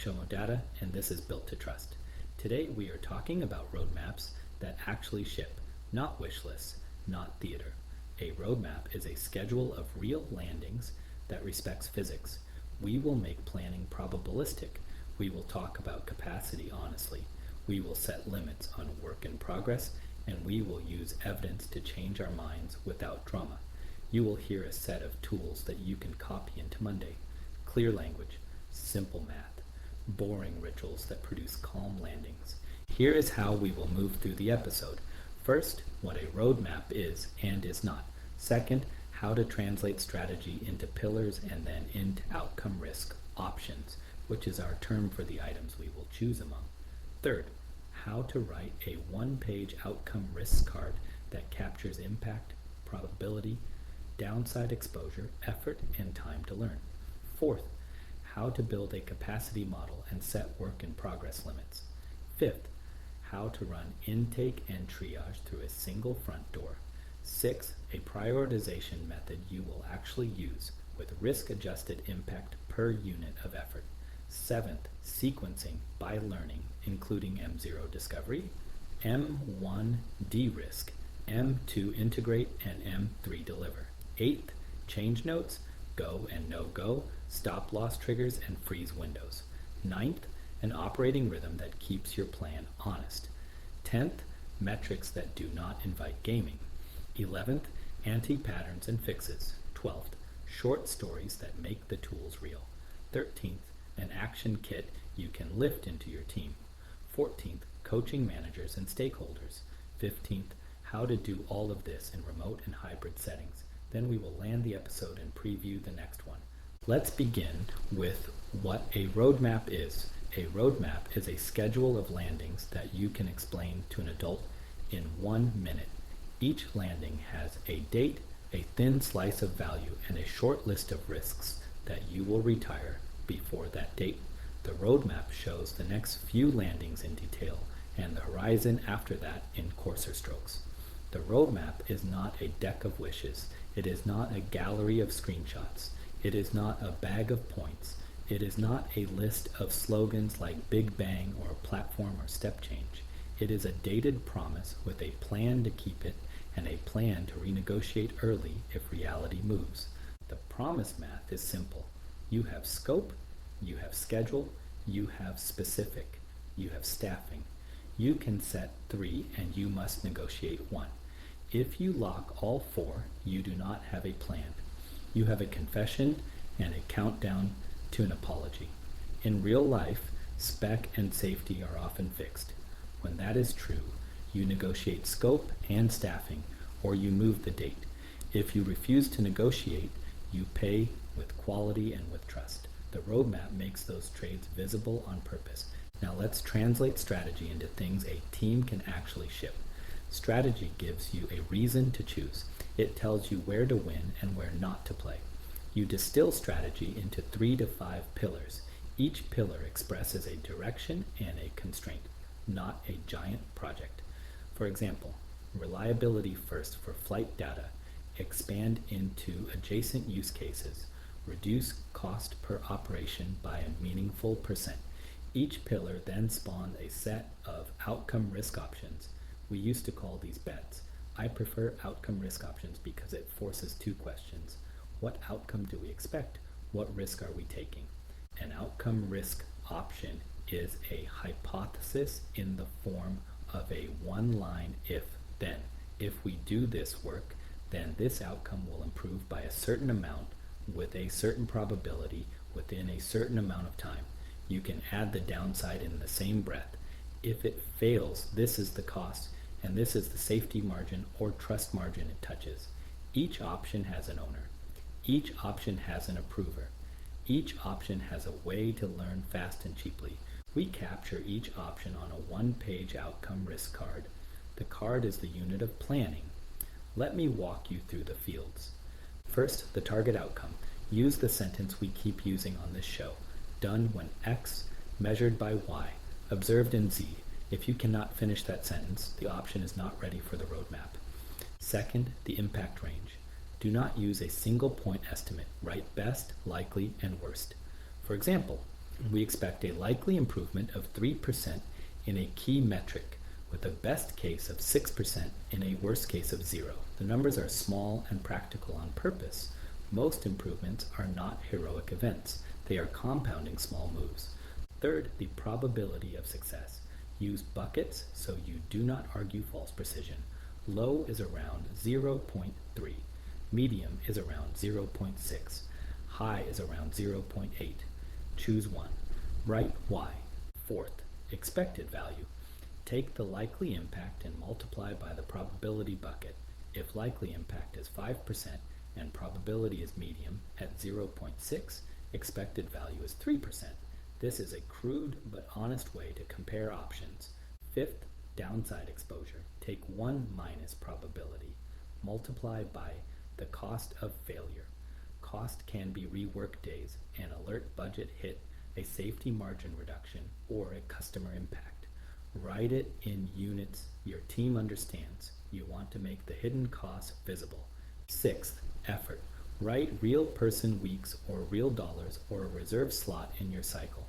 functional data, and this is Built to Trust. Today we are talking about roadmaps that actually ship, not wish lists, not theater. A roadmap is a schedule of real landings that respects physics. We will make planning probabilistic. We will talk about capacity honestly. We will set limits on work in progress, and we will use evidence to change our minds without drama. You will hear a set of tools that you can copy into Monday. Clear language, simple math, boring rituals that produce calm landings. Here is how we will move through the episode. First, what a roadmap is and is not. Second, how to translate strategy into pillars and then into outcome risk options, which is our term for the items we will choose among. Third, how to write a one-page outcome risk card that captures impact, probability, downside exposure, effort, and time to learn. Fourth, how to build a capacity model and set work in progress limits. Fifth, how to run intake and triage through a single front door. Sixth, a prioritization method you will actually use with risk-adjusted impact per unit of effort. Seventh, sequencing by learning, including M0 discovery, M1 de-risk, M2 integrate, and M3 deliver. Eighth, change notes, go and no-go, stop-loss triggers, and freeze windows. Ninth, an operating rhythm that keeps your plan honest. 10th, metrics that do not invite gaming. 11th, anti-patterns and fixes. 12th, short stories that make the tools real. 13th, an action kit you can lift into your team. 14th, coaching managers and stakeholders. 15th, how to do all of this in remote and hybrid settings. Then we will land the episode and preview the next one. Let's begin with what a roadmap is. A roadmap is a schedule of landings that you can explain to an adult in 1 minute. Each landing has a date, a thin slice of value, and a short list of risks that you will retire before that date. The roadmap shows the next few landings in detail and the horizon after that in coarser strokes. The roadmap is not a deck of wishes. It is not a gallery of screenshots. It is not a bag of points. It is not a list of slogans like Big Bang or platform or step change. It is a dated promise with a plan to keep it and a plan to renegotiate early if reality moves. The promise math is simple. You have scope, you have schedule, you have specific, you have staffing. You can set 3 and you must negotiate 1. If you lock all 4, you do not have a plan. You have a confession and a countdown to an apology. In real life, spec and safety are often fixed. When that is true, you negotiate scope and staffing, or you move the date. If you refuse to negotiate, you pay with quality and with trust. The roadmap makes those trades visible on purpose. Now let's translate strategy into things a team can actually ship. Strategy gives you a reason to choose. It tells you where to win and where not to play. You distill strategy into 3 to 5 pillars. Each pillar expresses a direction and a constraint, not a giant project. For example, reliability first for flight data, expand into adjacent use cases, reduce cost per operation by a meaningful percent. Each pillar then spawned a set of outcome risk options. We used to call these bets. I prefer outcome risk options because it forces 2 questions. What outcome do we expect? What risk are we taking? An outcome risk option is a hypothesis in the form of a one-line if-then. If we do this work, then this outcome will improve by a certain amount with a certain probability within a certain amount of time. You can add the downside in the same breath. If it fails, this is the cost, and this is the safety margin or trust margin it touches. Each option has an owner. Each option has an approver. Each option has a way to learn fast and cheaply. We capture each option on a one-page outcome risk card. The card is the unit of planning. Let me walk you through the fields. First, the target outcome. Use the sentence we keep using on this show. Done when X, measured by Y, observed in Z. If you cannot finish that sentence, the option is not ready for the roadmap. Second, the impact range. Do not use a single point estimate. Write best, likely, and worst. For example, We expect a likely improvement of 3% in a key metric, with a best case of 6% and a worst case of 0. The numbers are small and practical on purpose. Most improvements are not heroic events. They are compounding small moves. Third, the probability of success. Use buckets so you do not argue false precision. Low is around 0.3. Medium is around 0.6. High is around 0.8. Choose one. Write Y. Fourth, expected value. Take the likely impact and multiply by the probability bucket. If likely impact is 5% and probability is medium at 0.6, expected value is 3%. This is a crude but honest way to compare options. Fifth, downside exposure. Take 1 minus probability. Multiply by the cost of failure. Cost can be rework days, an alert budget hit, a safety margin reduction, or a customer impact. Write it in units your team understands. You want to make the hidden costs visible. Sixth, effort. Write real person weeks or real dollars or a reserve slot in your cycle.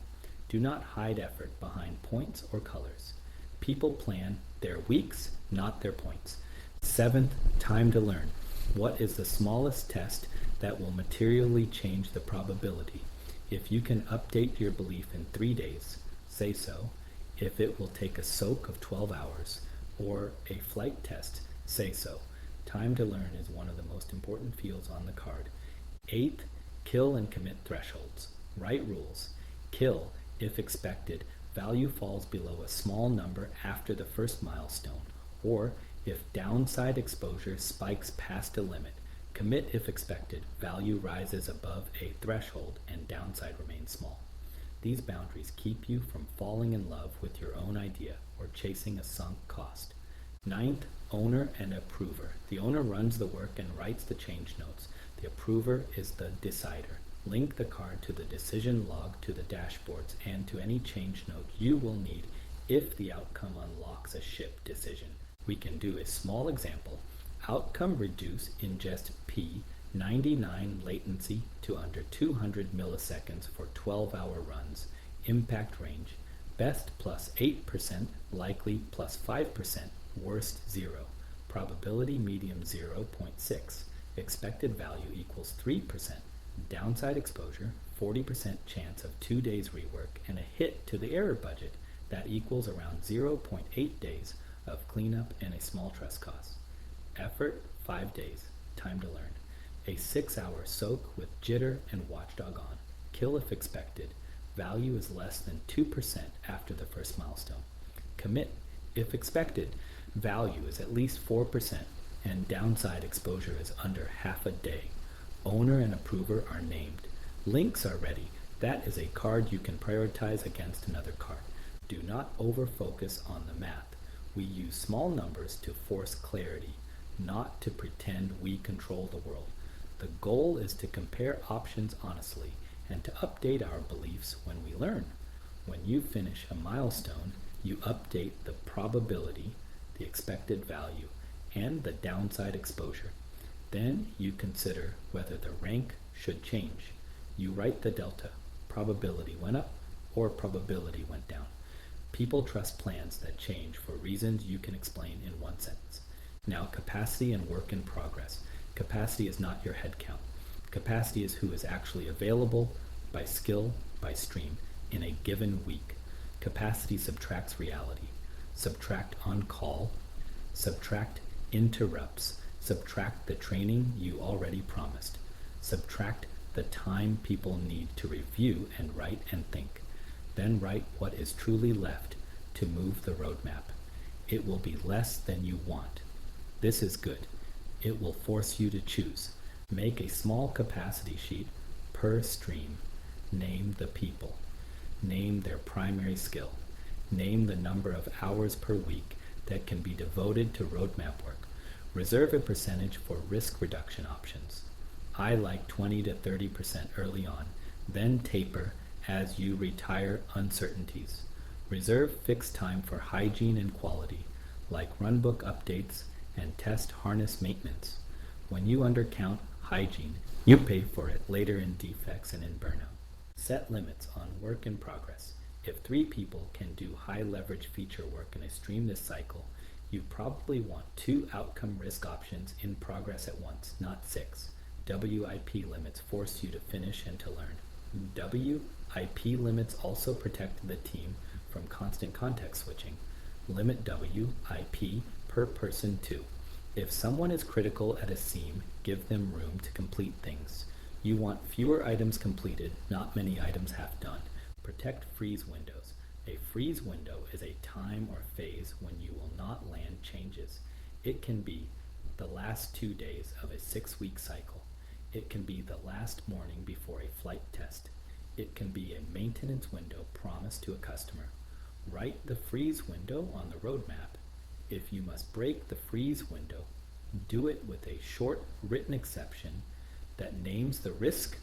Do not hide effort behind points or colors. People plan their weeks, not their points. Seventh, time to learn. What is the smallest test that will materially change the probability? If you can update your belief in 3 days, say so. If it will take a soak of 12 hours or a flight test, say so. Time to learn is one of the most important fields on the card. Eighth, kill and commit thresholds. Write rules. Kill if expected. Value falls below a small number after the first milestone, or if downside exposure spikes past a limit. Commit if expected. Value rises above a threshold and downside remains small. These boundaries keep you from falling in love with your own idea or chasing a sunk cost. Ninth, owner and approver. The owner runs the work and writes the change notes. The approver is the decider. Link the card to the decision log, to the dashboards, and to any change note you will need if the outcome unlocks a ship decision. We can do a small example. Outcome reduce ingest P 99 latency to under 200 milliseconds for 12-hour runs. Impact range. Best plus 8%, likely plus 5%, worst 0. Probability medium 0.6. Expected value equals 3%. Downside exposure, 40% chance of 2 days rework, and a hit to the error budget that equals around 0.8 days of cleanup and a small trust cost. Effort, 5 days. Time to learn. A 6-hour soak with jitter and watchdog on. Kill if expected. Value is less than 2% after the first milestone. Commit if expected. Value is at least 4% and downside exposure is under half a day. Owner and approver are named. Links are ready. That is a card you can prioritize against another card. Do not over-focus on the math. We use small numbers to force clarity, not to pretend we control the world. The goal is to compare options honestly and to update our beliefs when we learn. When you finish a milestone, you update the probability, the expected value, and the downside exposure. Then you consider whether the rank should change. You write the delta. Probability went up or probability went down. People trust plans that change for reasons you can explain in one sentence. Now, capacity and work in progress. Capacity is not your head count. Capacity is who is actually available by skill, by stream, in a given week. Capacity subtracts reality. Subtract on call. Subtract interrupts. Subtract the training you already promised. Subtract the time people need to review and write and think. Then write what is truly left to move the roadmap. It will be less than you want. This is good. It will force you to choose. Make a small capacity sheet per stream. Name the people. Name their primary skill. Name the number of hours per week that can be devoted to roadmap work. Reserve a percentage for risk reduction options. I like 20 to 30% early on, then taper as you retire uncertainties. Reserve fixed time for hygiene and quality, like runbook updates and test harness maintenance. When you undercount hygiene, you pay for it later in defects and in burnout. Set limits on work in progress. If 3 people can do high leverage feature work in a stream this cycle, you probably want 2 outcome risk options in progress at once, not 6. WIP limits force you to finish and to learn. WIP limits also protect the team from constant context switching. Limit WIP per person 2. If someone is critical at a seam, give them room to complete things. You want fewer items completed, not many items half done. Protect freeze windows. A freeze window is a time or phase when you will not land changes. It can be the last 2 days of a 6-week cycle. It can be the last morning before a flight test. It can be a maintenance window promised to a customer. Write the freeze window on the roadmap. If you must break the freeze window, do it with a short written exception that names the risk,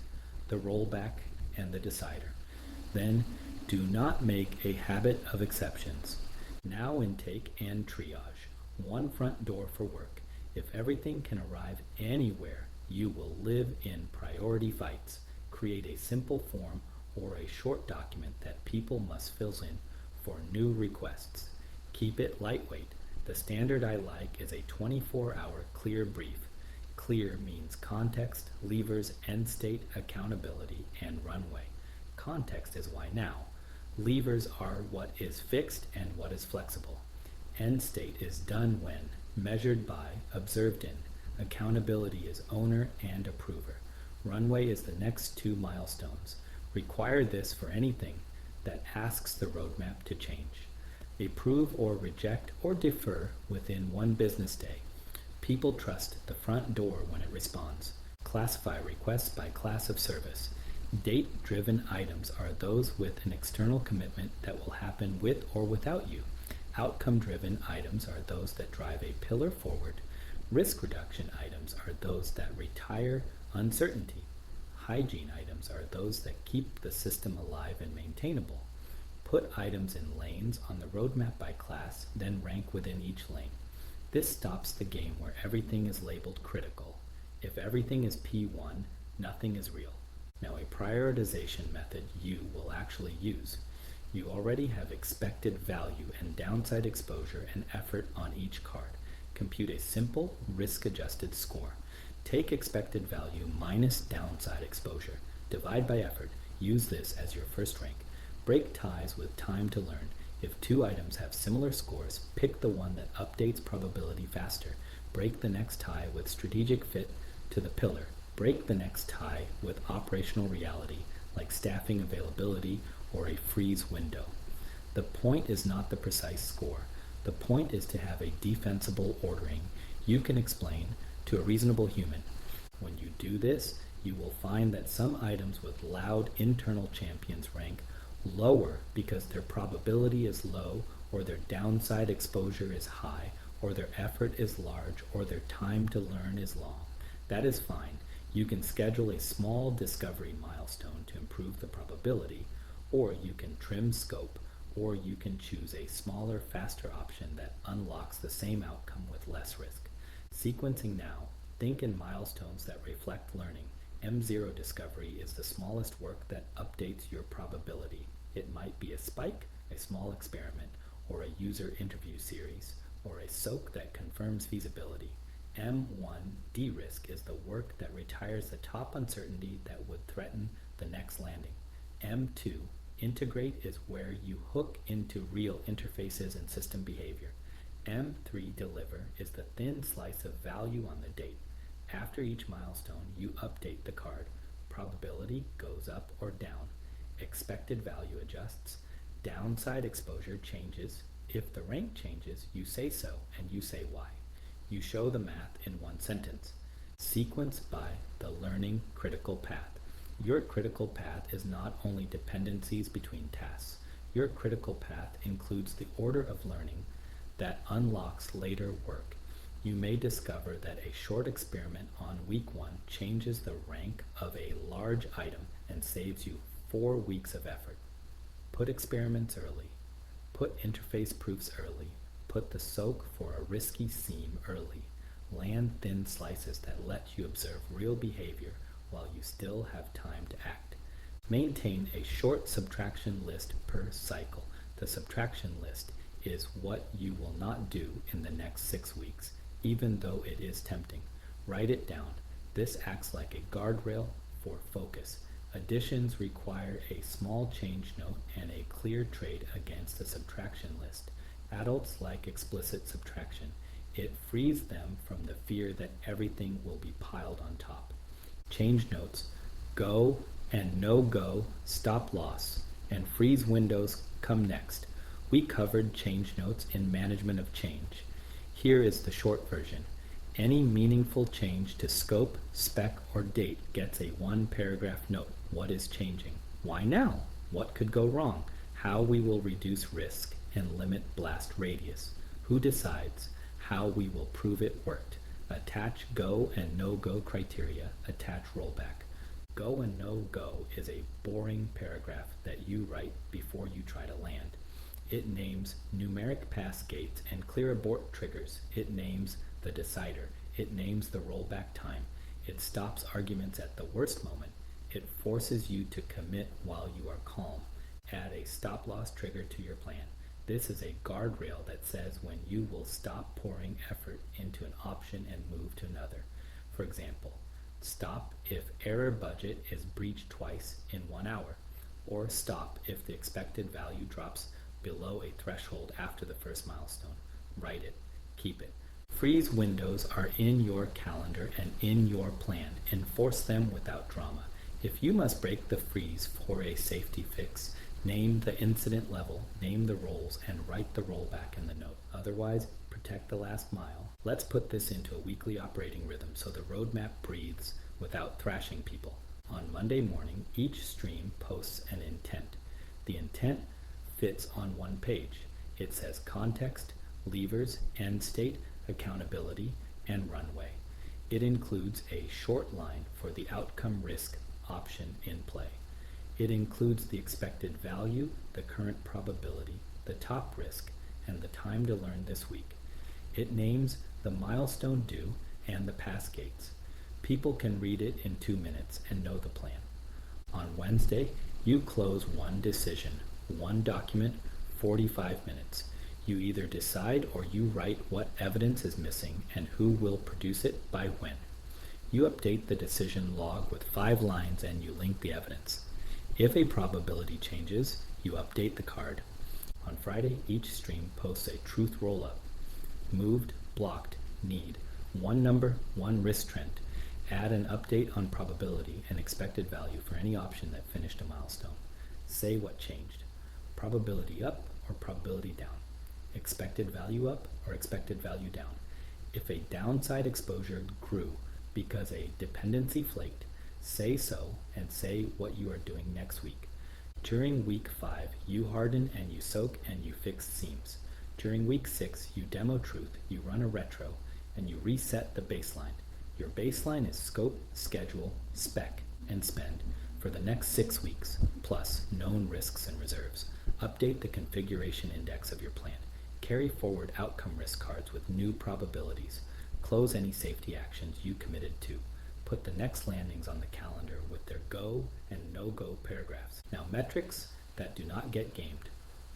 the rollback, and the decider. Then do not make a habit of exceptions. Now intake and triage. One front door for work. If everything can arrive anywhere, you will live in priority fights. Create a simple form or a short document that people must fill in for new requests. Keep it lightweight. The standard I like is a 24-hour clear brief. Clear means context, levers, end state, accountability, and runway. Context is why now. Levers are what is fixed and what is flexible. End state is done when, measured by, observed in. Accountability is owner and approver. Runway is the next 2 milestones. Require this for anything that asks the roadmap to change. Approve or reject or defer within 1 business day. People trust the front door when it responds. Classify requests by class of service. Date-driven items are those with an external commitment that will happen with or without you. Outcome-driven items are those that drive a pillar forward. Risk reduction items are those that retire uncertainty. Hygiene items are those that keep the system alive and maintainable. Put items in lanes on the roadmap by class, then rank within each lane. This stops the game where everything is labeled critical. If everything is P1, nothing is real. Now a prioritization method you will actually use. You already have expected value and downside exposure and effort on each card. Compute a simple risk-adjusted score. Take expected value minus downside exposure. Divide by effort. Use this as your first rank. Break ties with time to learn. If 2 items have similar scores, pick the one that updates probability faster. Break the next tie with strategic fit to the pillar. Break the next tie with operational reality, like staffing availability or a freeze window. The point is not the precise score. The point is to have a defensible ordering you can explain to a reasonable human. When you do this, you will find that some items with loud internal champions rank lower because their probability is low, or their downside exposure is high, or their effort is large, or their time to learn is long. That is fine. You can schedule a small discovery milestone to improve the probability, or you can trim scope, or you can choose a smaller, faster option that unlocks the same outcome with less risk. Sequencing now. Think in milestones that reflect learning. M0 discovery is the smallest work that updates your probability. It might be a spike, a small experiment, or a user interview series, or a soak that confirms feasibility. M1 de-risk is the work that retires the top uncertainty that would threaten the next landing. M2 integrate is where you hook into real interfaces and system behavior. M3 deliver is the thin slice of value on the date. After each milestone, you update the card. Probability goes up or down. Expected value adjusts. Downside exposure changes. If the rank changes, you say so, and you say why. You show the math in 1 sentence. Sequence by the learning critical path. Your critical path is not only dependencies between tasks. Your critical path includes the order of learning that unlocks later work. You may discover that a short experiment on week 1 changes the rank of a large item and saves you 4 weeks of effort. Put experiments early. Put interface proofs early. Put the soak for a risky seam early. Land thin slices that let you observe real behavior while you still have time to act. Maintain a short subtraction list per cycle. The subtraction list is what you will not do in the next 6 weeks, even though it is tempting. Write it down. This acts like a guardrail for focus. Additions require a small change note and a clear trade against the subtraction list. Adults like explicit subtraction. It frees them from the fear that everything will be piled on top. Change notes, go and no-go, stop loss, and freeze windows come next. We covered change notes in management of change. Here is the short version. Any meaningful change to scope, spec, or date gets a 1-paragraph note. What is changing? Why now? What could go wrong? How we will reduce risk and limit blast radius. Who decides? How we will prove it worked. Attach go and no-go criteria. Attach rollback. Go and no-go is a boring paragraph that you write before you try to land. It names numeric pass gates and clear abort triggers. It names the decider. It names the rollback time. It stops arguments at the worst moment. It forces you to commit while you are calm. Add a stop-loss trigger to your plan. This is a guardrail that says when you will stop pouring effort into an option and move to another. For example, stop if error budget is breached twice in 1 hour, or stop if the expected value drops below a threshold after the first milestone. Write it. Keep it. Freeze windows are in your calendar and in your plan. Enforce them without drama. If you must break the freeze for a safety fix, name the incident level, name the roles, and write the rollback in the note. Otherwise, protect the last mile. Let's put this into a weekly operating rhythm so the roadmap breathes without thrashing people. On Monday morning, each stream posts an intent. The intent fits on 1 page. It says context, levers, end state, accountability, and runway. It includes a short line for the outcome risk option in play. It includes the expected value, the current probability, the top risk, and the time to learn this week. It names the milestone due and the pass gates. People can read it in 2 minutes and know the plan. On Wednesday, you close 1 decision, 1 document, 45 minutes. You either decide or you write what evidence is missing and who will produce it by when. You update the decision log with 5 lines and you link the evidence. If a probability changes, you update the card. On Friday, each stream posts a truth roll-up. Moved, blocked, need. 1 number, 1 risk trend. Add an update on probability and expected value for any option that finished a milestone. Say what changed. Probability up or probability down. Expected value up or expected value down. If a downside exposure grew because a dependency flaked, say so and say what you are doing next week. During week 5, you harden and you soak and you fix seams. During week 6, you demo truth, you run a retro, and you reset the baseline. Your baseline is scope, schedule, spec, and spend for the next 6 weeks, plus known risks and reserves. Update the configuration index of your plan. Carry forward outcome risk cards with new probabilities. Close any safety actions you committed to. Put the next landings on the calendar with their go and no-go paragraphs. Now, metrics that do not get gamed.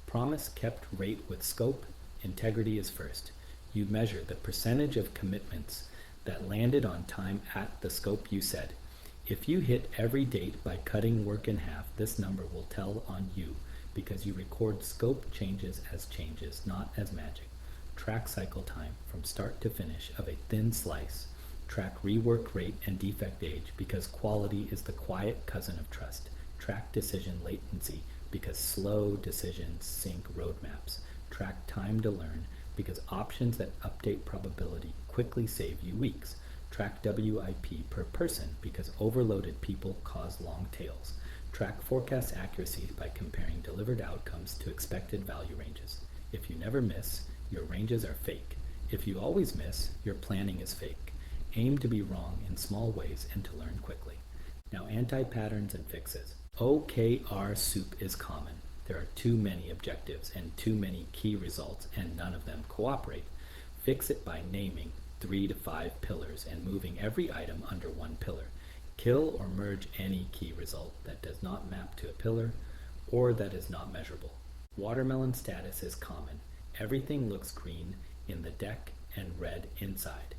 Promise kept rate with scope. Integrity is first. You measure the percentage of commitments that landed on time at the scope you said. If you hit every date by cutting work in half, this number will tell on you because you record scope changes as changes, not as magic. Track cycle time from start to finish of a thin slice. Track rework rate and defect age because quality is the quiet cousin of trust. Track decision latency because slow decisions sync roadmaps. Track time to learn because options that update probability quickly save you weeks. Track WIP per person because overloaded people cause long tails. Track forecast accuracy by comparing delivered outcomes to expected value ranges. If you never miss, your ranges are fake. If you always miss, your planning is fake. Aim to be wrong in small ways and to learn quickly. Now, anti-patterns and fixes. OKR soup is common. There are too many objectives and too many key results, and none of them cooperate. Fix it by naming 3 to 5 pillars and moving every item under 1 pillar. Kill or merge any key result that does not map to a pillar or that is not measurable. Watermelon status is common. Everything looks green in the deck and red inside.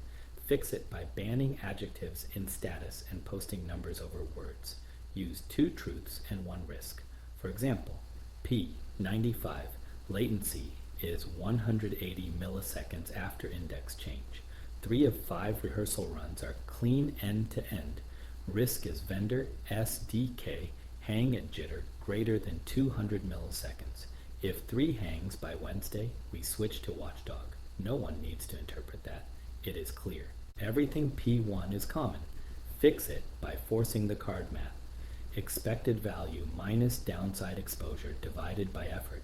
Fix it by banning adjectives in status and posting numbers over words. Use 2 truths and 1 risk. For example, P95 latency is 180 milliseconds after index change. 3 of 5 rehearsal runs are clean end to end. Risk is vendor SDK hang at jitter greater than 200 milliseconds. If 3 hangs by Wednesday, we switch to watchdog. No one needs to interpret that. It is clear. Everything P1 is common. Fix it by forcing the card math. Expected value minus downside exposure divided by effort.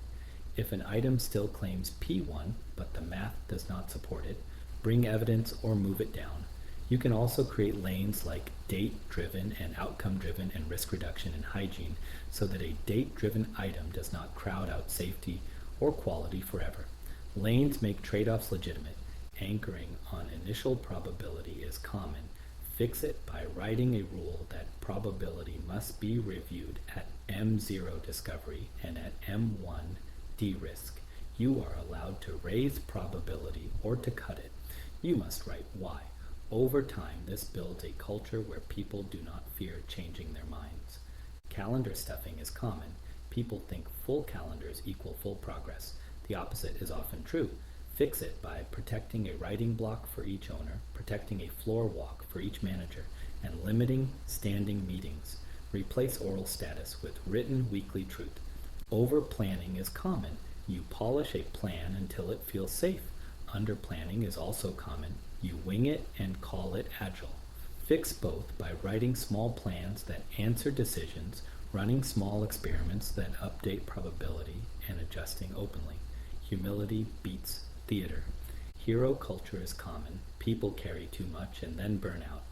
If an item still claims P1, but the math does not support it, bring evidence or move it down. You can also create lanes like date-driven and outcome-driven and risk reduction and hygiene so that a date-driven item does not crowd out safety or quality forever. Lanes make trade-offs legitimate. Anchoring on initial probability is common. Fix it by writing a rule that probability must be reviewed at M0 discovery and at M1 de-risk. You are allowed to raise probability or to cut it. You must write why. Over time, this builds a culture where people do not fear changing their minds. Calendar stuffing is common. People think full calendars equal full progress. The opposite is often true. Fix it by protecting a writing block for each owner, protecting a floor walk for each manager, and limiting standing meetings. Replace oral status with written weekly truth. Over-planning is common. You polish a plan until it feels safe. Under-planning is also common. You wing it and call it agile. Fix both by writing small plans that answer decisions, running small experiments that update probability, and adjusting openly. Humility beats theater. Hero culture is common. People carry too much and then burn out.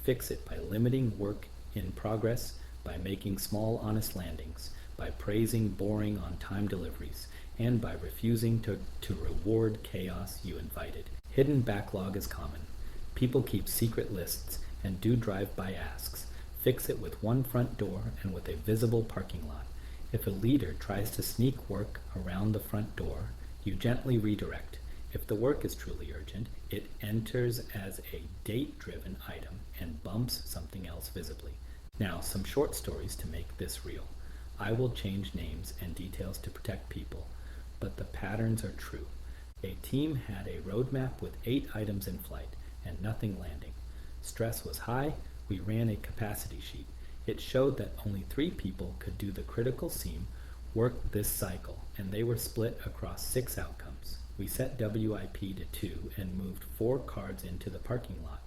Fix it by limiting work in progress, by making small honest landings, by praising boring on-time deliveries, and by refusing to reward chaos you invited. Hidden backlog is common. People keep secret lists and do drive-by asks. Fix it with one front door and with a visible parking lot. If a leader tries to sneak work around the front door, you gently redirect. If the work is truly urgent, it enters as a date-driven item and bumps something else visibly. Now, some short stories to make this real. I will change names and details to protect people, but the patterns are true. A team had a roadmap with 8 items in flight and nothing landing. Stress was high. We ran a capacity sheet. It showed that only 3 people could do the critical seam work this cycle, and they were split across 6 outcomes. We set WIP to 2 and moved 4 cards into the parking lot.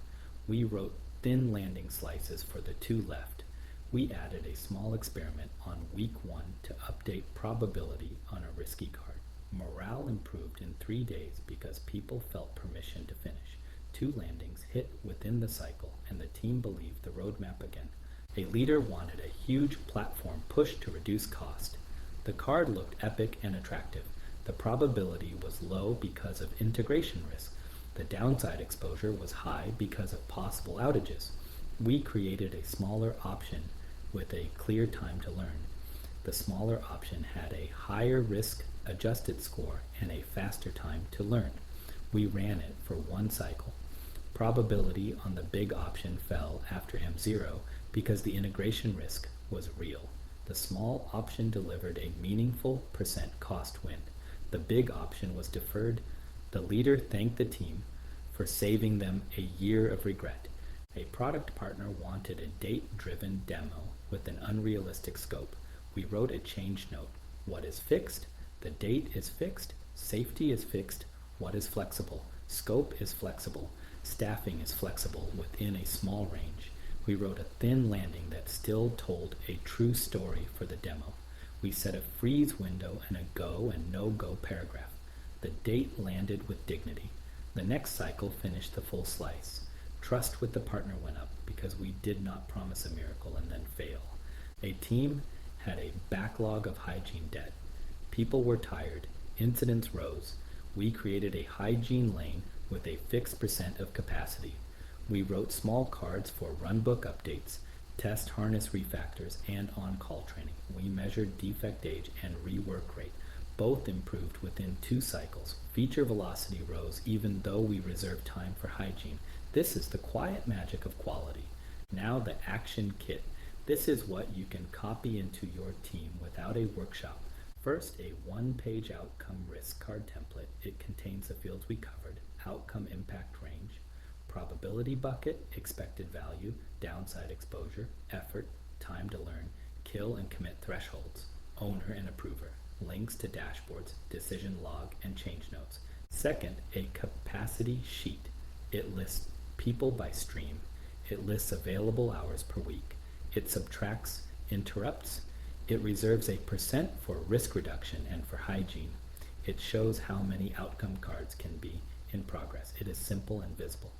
We wrote thin landing slices for the 2 left. We added a small experiment on week 1 to update probability on a risky card. Morale improved in 3 days because people felt permission to finish. 2 landings hit within the cycle, and the team believed the roadmap again. A leader wanted a huge platform push to reduce cost. The card looked epic and attractive. The probability was low because of integration risk. The downside exposure was high because of possible outages. We created a smaller option with a clear time to learn. The smaller option had a higher risk adjusted score and a faster time to learn. We ran it for 1 cycle. Probability on the big option fell after M0 because the integration risk was real. The small option delivered a meaningful % cost win. The big option was deferred. The leader thanked the team for saving them a year of regret. A product partner wanted a date-driven demo with an unrealistic scope. We wrote a change note. What is fixed? The date is fixed. Safety is fixed. What is flexible? Scope is flexible. Staffing is flexible within a small range. We wrote a thin landing that still told a true story for the demo. We set a freeze window and a go and no-go paragraph. The date landed with dignity. The next cycle finished the full slice. Trust with the partner went up because we did not promise a miracle and then fail. A team had a backlog of hygiene debt. People were tired. Incidents rose. We created a hygiene lane with a fixed % of capacity. We wrote small cards for runbook updates. test harness refactors, and on-call training. We measured defect age and rework rate. Both improved within 2 cycles. Feature velocity rose even though we reserved time for hygiene. This is the quiet magic of quality. Now the action kit. This is what you can copy into your team without a workshop. First, a 1-page outcome risk card template. It contains the fields we covered: outcome impact range, probability bucket, expected value, downside exposure, effort, time to learn, kill and commit thresholds, owner and approver, links to dashboards, decision log, and change notes. Second, a capacity sheet. It lists people by stream. It lists available hours per week. It subtracts interrupts. It reserves a % for risk reduction and for hygiene. It shows how many outcome cards can be in progress. It is simple and visible.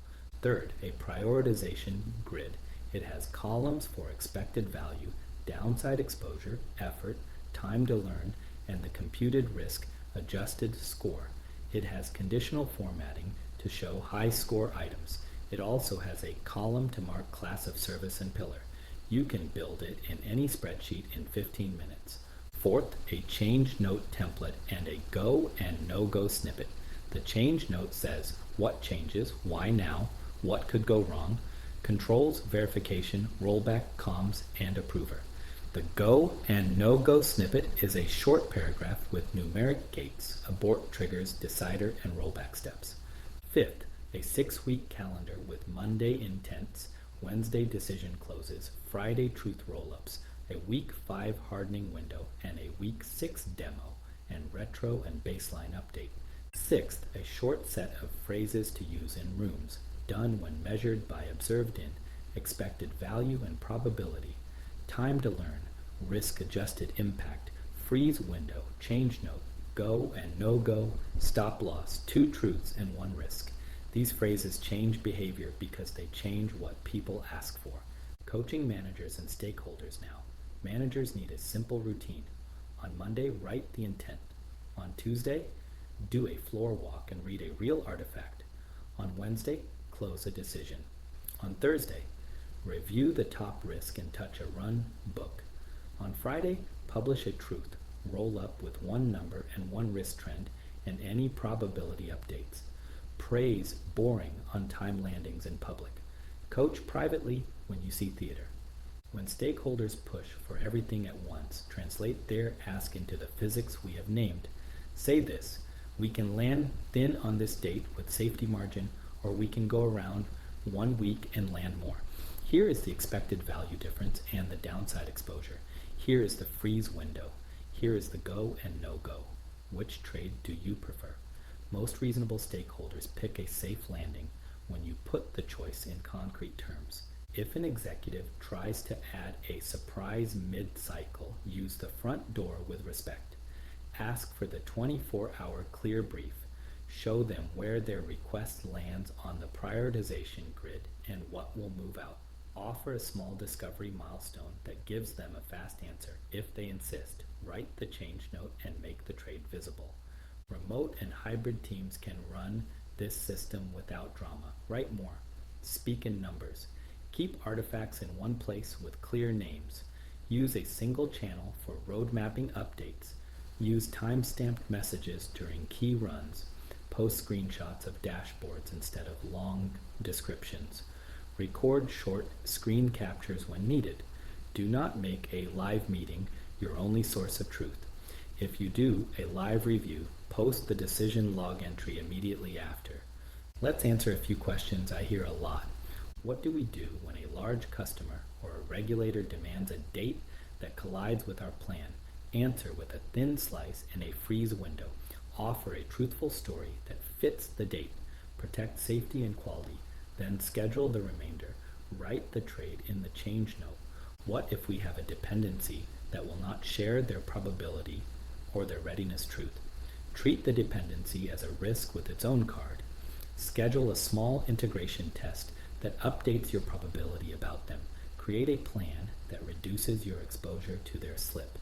Third, a prioritization grid. It has columns for expected value, downside exposure, effort, time to learn, and the computed risk adjusted score. It has conditional formatting to show high score items. It also has a column to mark class of service and pillar. You can build it in any spreadsheet in 15 minutes. Fourth, a change note template and a go and no-go snippet. The change note says what changes, why now, what could go wrong, controls, verification, rollback, comms, and approver. The go and no-go snippet is a short paragraph with numeric gates, abort triggers, decider, and rollback steps. Fifth, a 6-week calendar with Monday intents, Wednesday decision closes, Friday truth roll-ups, a week 5 hardening window, and a week 6 demo and retro and baseline update. Sixth, a short set of phrases to use in rooms, done when measured by observed in, expected value and probability, time to learn, risk-adjusted impact, freeze window, change note, go and no-go, stop loss, 2 truths and 1 risk. These phrases change behavior because they change what people ask for. Coaching managers and stakeholders now. Managers need a simple routine. On Monday, write the intent. On Tuesday, do a floor walk and read a real artifact. On Wednesday, close a decision. On Thursday, review the top risk and touch a run book. On Friday, publish a truth. Roll up with 1 number and 1 risk trend and any probability updates. Praise boring on-time landings in public. Coach privately when you see theater. When stakeholders push for everything at once, translate their ask into the physics we have named. Say this: we can land thin on this date with safety margin, or we can go around 1 week and land more. Here is the expected value difference and the downside exposure. Here is the freeze window. Here is the go and no-go. Which trade do you prefer? Most reasonable stakeholders pick a safe landing when you put the choice in concrete terms. If an executive tries to add a surprise mid-cycle, use the front door with respect. Ask for the 24-hour clear brief. Show them where their request lands on the prioritization grid and what will move out. Offer a small discovery milestone that gives them a fast answer. If they insist, write the change note and make the trade visible. Remote and hybrid teams can run this system without drama. Write more. Speak in numbers. Keep artifacts in one place with clear names. Use a single channel for road mapping updates. Use time-stamped messages during key runs. Post screenshots of dashboards instead of long descriptions. Record short screen captures when needed. Do not make a live meeting your only source of truth. If you do a live review, post the decision log entry immediately after. Let's answer a few questions I hear a lot. What do we do when a large customer or a regulator demands a date that collides with our plan? Answer with a thin slice and a freeze window. Offer a truthful story that fits the date. Protect safety and quality. Then schedule the remainder. Write the trade in the change note. What if we have a dependency that will not share their probability or their readiness truth? Treat the dependency as a risk with its own card. Schedule a small integration test that updates your probability about them. Create a plan that reduces your exposure to their slip.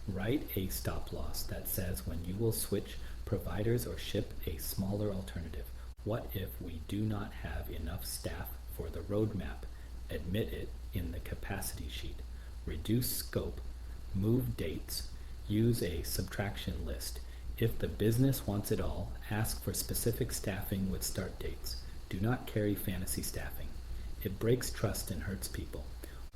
Write a stop loss that says when you will switch providers or ship a smaller alternative. What if we do not have enough staff for the roadmap? Admit it in the capacity sheet. Reduce scope, move dates, use a subtraction list. If the business wants it all, ask for specific staffing with start dates. Do not carry fantasy staffing. It breaks trust and hurts people.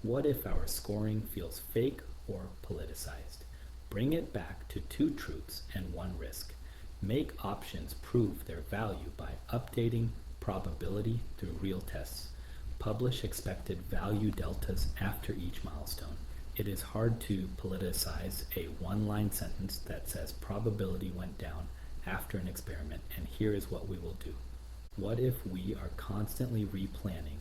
What if our scoring feels fake or politicized? Bring it back to 2 truths and 1 risk. Make options prove their value by updating probability through real tests. Publish expected value deltas after each milestone. It is hard to politicize a 1-line sentence that says probability went down after an experiment, and here is what we will do. What if we are constantly replanning?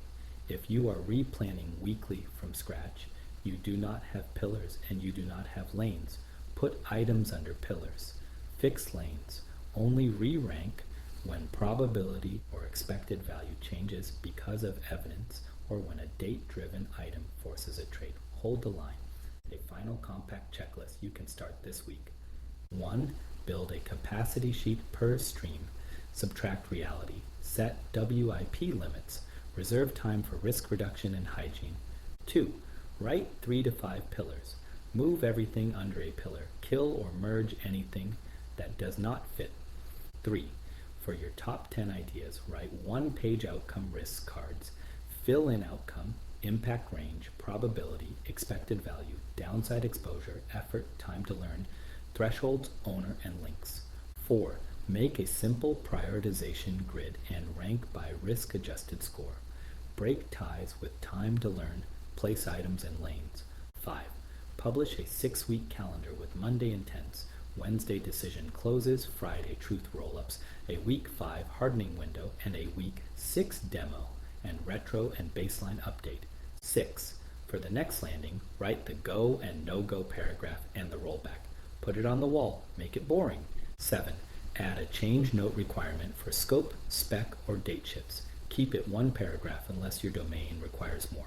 If you are replanning weekly from scratch, you do not have pillars and you do not have lanes. Put items under pillars. Fix lanes. Only re-rank when probability or expected value changes because of evidence or when a date-driven item forces a trade. Hold the line. A final compact checklist you can start this week. 1. Build a capacity sheet per stream. Subtract reality. Set WIP limits. Reserve time for risk reduction and hygiene. 2. Write 3 to 5 pillars. Move everything under a pillar. Kill or merge anything that does not fit. 3. For your top 10 ideas, write 1-page outcome risk cards. Fill in outcome, impact range, probability, expected value, downside exposure, effort, time to learn, thresholds, owner, and links. 4. Make a simple prioritization grid and rank by risk-adjusted score. Break ties with time to learn, place items and lanes. 5. Publish a 6-week calendar with Monday intents, Wednesday decision closes, Friday truth roll-ups, a week 5 hardening window, and a week 6 demo and retro and baseline update. 6. For the next landing, write the go and no-go paragraph and the rollback. Put it on the wall. Make it boring. 7. Add a change note requirement for scope, spec, or date shifts. Keep it 1 paragraph unless your domain requires more.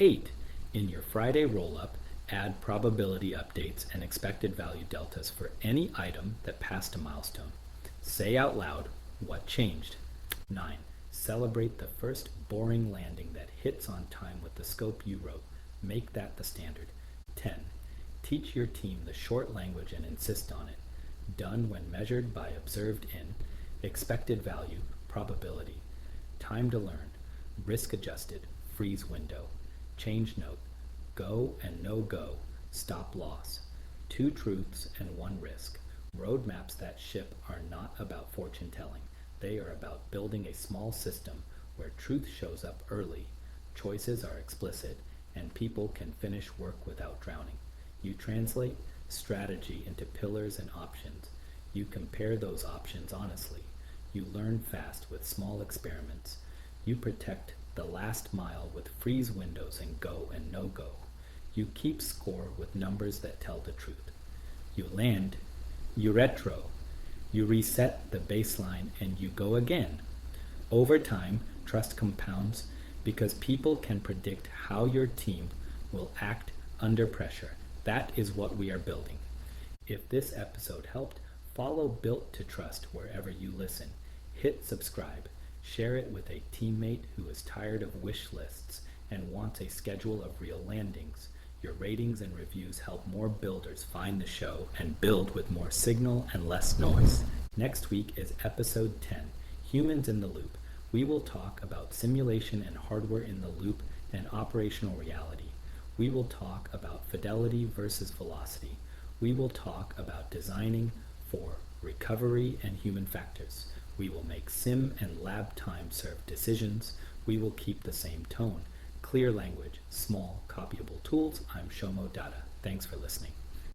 8. In your Friday roll-up, add probability updates and expected value deltas for any item that passed a milestone. Say out loud what changed. 9. Celebrate the first boring landing that hits on time with the scope you wrote. Make that the standard. 10. Teach your team the short language and insist on it. Done when measured by observed in, expected value, probability, time to learn, risk adjusted, freeze window, change note, go and no go, stop loss, 2 truths and 1 risk. Roadmaps that ship are not about fortune telling. They are about building a small system where truth shows up early, choices are explicit, and people can finish work without drowning. You translate strategy into pillars and options. You compare those options honestly. You learn fast with small experiments. You protect the last mile with freeze windows and go and no go. You keep score with numbers that tell the truth. You land, you retro, you reset the baseline, and you go again. Over time, trust compounds because people can predict how your team will act under pressure. That is what we are building. If this episode helped, follow Built to Trust wherever you listen. Hit subscribe. Share it with a teammate who is tired of wish lists and wants a schedule of real landings. Your ratings and reviews help more builders find the show and build with more signal and less noise. Next week is episode 10, Humans in the Loop. We will talk about simulation and hardware in the loop and operational reality. We will talk about fidelity versus velocity. We will talk about designing for recovery and human factors. We will make sim and lab time serve decisions. We will keep the same tone. Clear language, small, copyable tools. I'm Shomo Data. Thanks for listening.